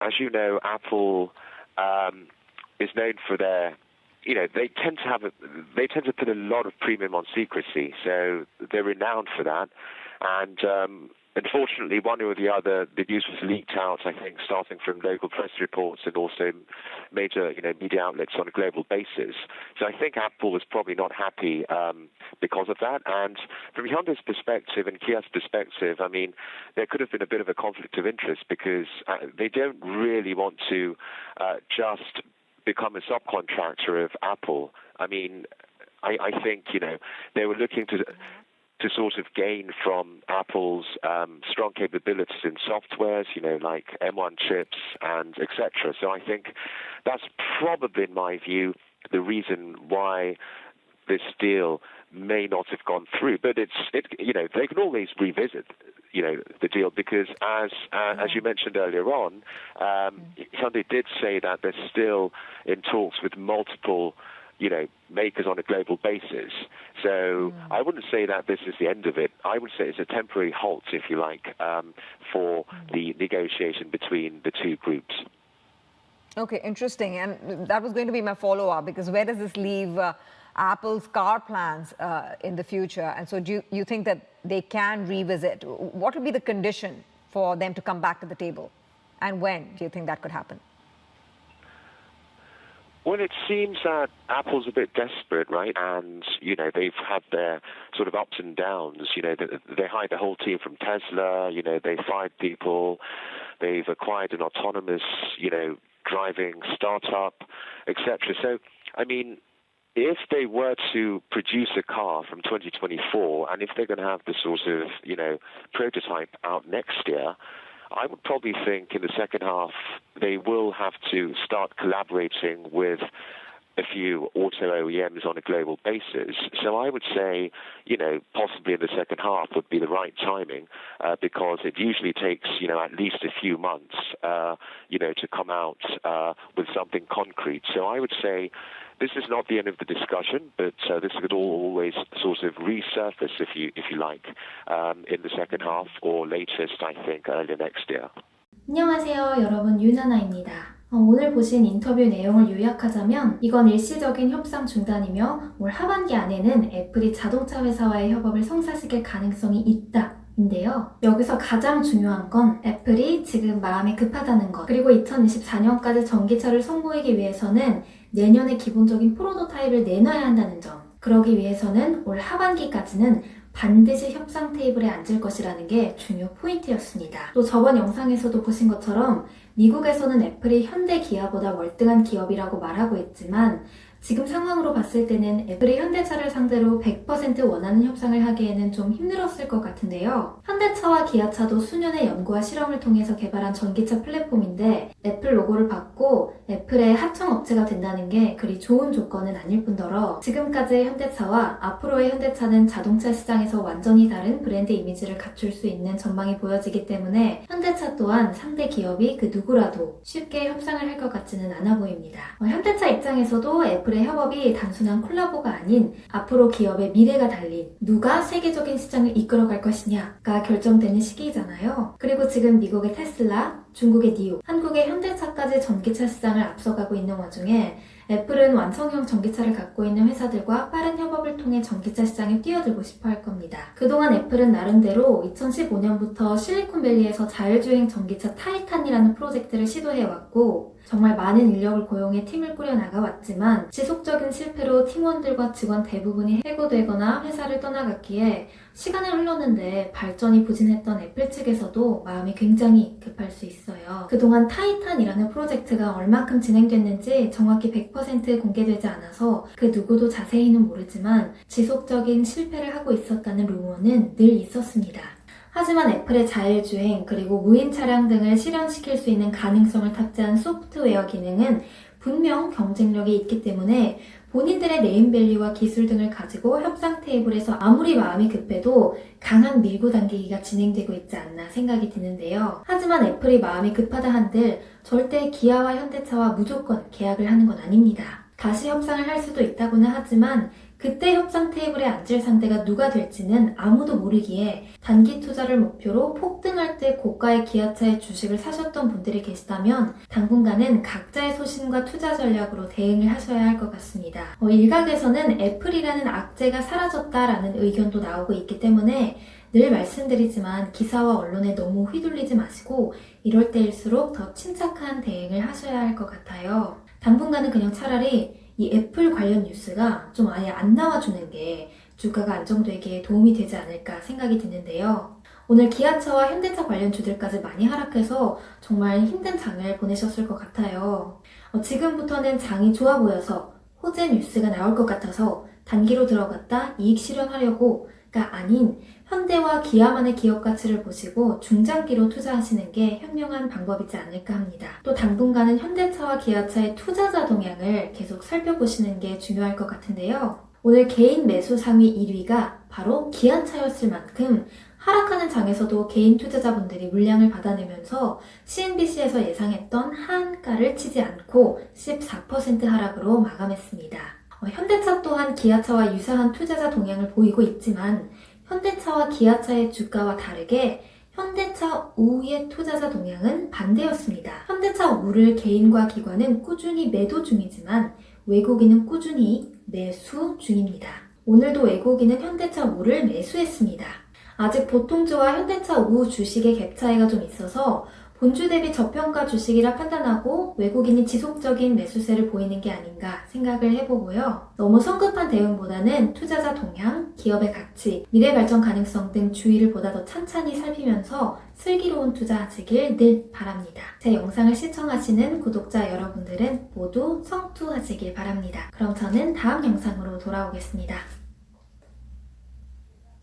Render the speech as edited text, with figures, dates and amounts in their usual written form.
as you know, Apple is known for their, they tend to put a lot of premium on secrecy, so they're renowned for that. And unfortunately, one or the other, the news was leaked out, I think, starting from local press reports and also major, media outlets on a global basis. So I think Apple was probably not happy because of that. And from Hyundai's perspective and Kia's perspective, I mean, there could have been a bit of a conflict of interest because they don't really want to just become a subcontractor of Apple. I mean, I think, they were looking to sort of gain from Apple's strong capabilities in softwares, like M1 chips and etc. So I think that's probably, in my view, the reason why this deal may not have gone through. But they can always revisit, the deal because as you mentioned earlier on, Hyundai did say that they're still in talks with multiple makers on a global basis. So I wouldn't say that this is the end of it. I would say it's a temporary halt, if you like, for the negotiation between the two groups. Okay, interesting. And that was going to be my follow-up, because where does this leave Apple's car plans in the future? And so do you think that they can revisit? What would be the condition for them to come back to the table? And when do you think that could happen? Well, it seems that Apple's a bit desperate, right? And, they've had their sort of ups and downs. They hired the whole team from Tesla. They fired people. They've acquired an autonomous, driving startup, etc. So, I mean, if they were to produce a car from 2024, and if they're going to have the sort of, prototype out next year, I would probably think in the second half they will have to start collaborating with a few auto OEMs on a global basis. So I would say, possibly in the second half would be the right timing because it usually takes, at least a few months, to come out with something concrete. So I would say this is not the end of the discussion, but this could always sort of resurface, if you like, in the second half or latest, I think, early next year. 안녕하세요, 여러분. 윤아나입니다. 오늘 보신 인터뷰 내용을 요약하자면 이건 일시적인 협상 중단이며 올 하반기 안에는 애플이 자동차 회사와의 협업을 성사시킬 가능성이 있다. 인데요. 여기서 가장 중요한 건 애플이 지금 마음이 급하다는 것, 그리고 2024년까지 전기차를 선보이기 위해서는 내년에 기본적인 프로토타입을 내놔야 한다는 점, 그러기 위해서는 올 하반기까지는 반드시 협상 테이블에 앉을 것이라는 게 중요 포인트였습니다. 또 저번 영상에서도 보신 것처럼 미국에서는 애플이 현대 기아보다 월등한 기업이라고 말하고 있지만 지금 상황으로 봤을 때는 애플이 현대차를 상대로 100% 원하는 협상을 하기에는 좀 힘들었을 것 같은데요. 현대차와 기아차도 수년의 연구와 실험을 통해서 개발한 전기차 플랫폼인데 애플 로고를 받고 애플의 하청업체가 된다는 게 그리 좋은 조건은 아닐 뿐더러 지금까지의 현대차와 앞으로의 현대차는 자동차 시장에서 완전히 다른 브랜드 이미지를 갖출 수 있는 전망이 보여지기 때문에 현대차 또한 상대 기업이 그 누구라도 쉽게 협상을 할 것 같지는 않아 보입니다. 현대차 입장에서도 애플의 협업이 단순한 콜라보가 아닌 앞으로 기업의 미래가 달린 누가 세계적인 시장을 이끌어갈 것이냐가 결정되는 시기이잖아요. 그리고 지금 미국의 테슬라, 중국의 니오, 한국의 현대차까지 전기차 시장을 앞서가고 있는 와중에 애플은 완성형 전기차를 갖고 있는 회사들과 빠른 협업을 통해 전기차 시장에 뛰어들고 싶어 할 겁니다. 그동안 애플은 나름대로 2015년부터 실리콘밸리에서 자율주행 전기차 타이탄이라는 프로젝트를 시도해왔고 정말 많은 인력을 고용해 팀을 꾸려나가왔지만 지속적인 실패로 팀원들과 직원 대부분이 해고되거나 회사를 떠나갔기에 시간을 흘렀는데 발전이 부진했던 애플 측에서도 마음이 굉장히 급할 수 있어요. 그동안 타이탄이라는 프로젝트가 얼마큼 진행됐는지 정확히 100% 공개되지 않아서 그 누구도 자세히는 모르지만 지속적인 실패를 하고 있었다는 루머는 늘 있었습니다. 하지만 애플의 자율주행 그리고 무인 차량 등을 실현시킬 수 있는 가능성을 탑재한 소프트웨어 기능은 분명 경쟁력이 있기 때문에 본인들의 네임밸류와 기술 등을 가지고 협상 테이블에서 아무리 마음이 급해도 강한 밀고 당기기가 진행되고 있지 않나 생각이 드는데요. 하지만 애플이 마음이 급하다 한들 절대 기아와 현대차와 무조건 계약을 하는 건 아닙니다. 다시 협상을 할 수도 있다고는 하지만 그때 협상 테이블에 앉을 상대가 누가 될지는 아무도 모르기에 단기 투자를 목표로 폭등할 때 고가의 기아차의 주식을 사셨던 분들이 계시다면 당분간은 각자의 소신과 투자 전략으로 대응을 하셔야 할 것 같습니다. 일각에서는 애플이라는 악재가 사라졌다라는 의견도 나오고 있기 때문에 늘 말씀드리지만 기사와 언론에 너무 휘둘리지 마시고 이럴 때일수록 더 침착한 대응을 하셔야 할 것 같아요. 당분간은 그냥 차라리 이 애플 관련 뉴스가 좀 아예 안 나와주는 게 주가가 안정되기에 도움이 되지 않을까 생각이 드는데요. 오늘 기아차와 현대차 관련 주들까지 많이 하락해서 정말 힘든 장을 보내셨을 것 같아요. 지금부터는 장이 좋아 보여서 호재 뉴스가 나올 것 같아서 단기로 들어갔다 이익 실현하려고가 아닌 현대와 기아만의 기업 가치를 보시고 중장기로 투자하시는 게 현명한 방법이지 않을까 합니다. 또 당분간은 현대차와 기아차의 투자자 동향을 계속 살펴보시는 게 중요할 것 같은데요. 오늘 개인 매수 상위 1위가 바로 기아차였을 만큼 하락하는 장에서도 개인 투자자분들이 물량을 받아내면서 Cnbc에서 예상했던 하한가를 치지 않고 14% 하락으로 마감했습니다. 현대차 또한 기아차와 유사한 투자자 동향을 보이고 있지만 현대차와 기아차의 주가와 다르게 현대차 우의 투자자 동향은 반대였습니다. 현대차 우를 개인과 기관은 꾸준히 매도 중이지만 외국인은 꾸준히 매수 중입니다. 오늘도 외국인은 현대차 우를 매수했습니다. 아직 보통주와 현대차 우 주식의 갭 차이가 좀 있어서 본주 대비 저평가 주식이라 판단하고 외국인이 지속적인 매수세를 보이는 게 아닌가 생각을 해보고요. 너무 성급한 대응보다는 투자자 동향, 기업의 가치, 미래 발전 가능성 등 주의를 보다 더 찬찬히 살피면서 슬기로운 투자하시길 늘 바랍니다. 제 영상을 시청하시는 구독자 여러분들은 모두 성투하시길 바랍니다. 그럼 저는 다음 영상으로 돌아오겠습니다.